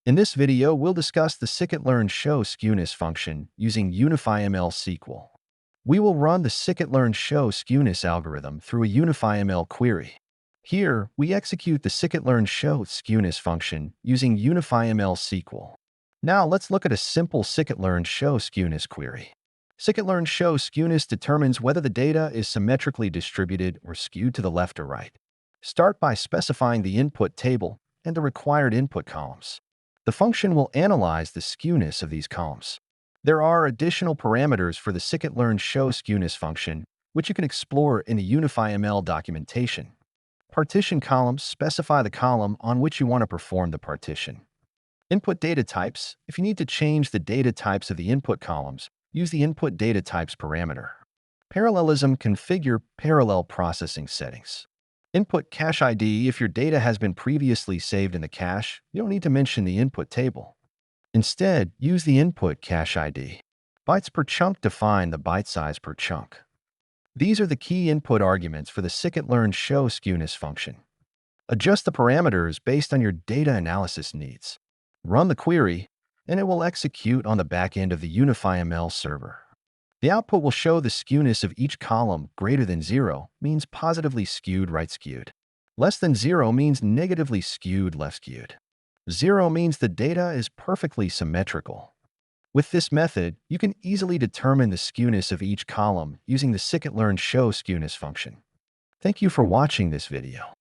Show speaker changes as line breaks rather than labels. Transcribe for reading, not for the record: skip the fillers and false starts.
In this video, we'll discuss the Scikit-learn show skewness function using UnifyML SQL. We will run the Scikit-learn show skewness algorithm through a UnifyML query. Here, we execute the Scikit-learn show skewness function using UnifyML SQL. Now, let's look at a simple Scikit-learn show skewness query. Scikit-learn show skewness determines whether the data is symmetrically distributed or skewed to the left or right. Start by specifying the input table and the required input columns. The function will analyze the skewness of these columns. There are additional parameters for the Scikit-learn show skewness function, which you can explore in the UnifyML documentation. Partition columns specify the column on which you want to perform the partition. Input data types: if you need to change the data types of the input columns, use the input data types parameter. Parallelism: configure parallel processing settings. Input cache ID: if your data has been previously saved in the cache, you don't need to mention the input table. Instead, use the input cache ID. Bytes per chunk: define the byte size per chunk. These are the key input arguments for the Scikit-learn show skewness function. Adjust the parameters based on your data analysis needs. Run the query, and it will execute on the back end of the UnifyML server. The output will show the skewness of each column. Greater than 0 means positively skewed right skewed. Less than 0 means negatively skewed left skewed. 0 means the data is perfectly symmetrical. With this method, you can easily determine the skewness of each column using the Scikit-learn show skewness function. Thank you for watching this video.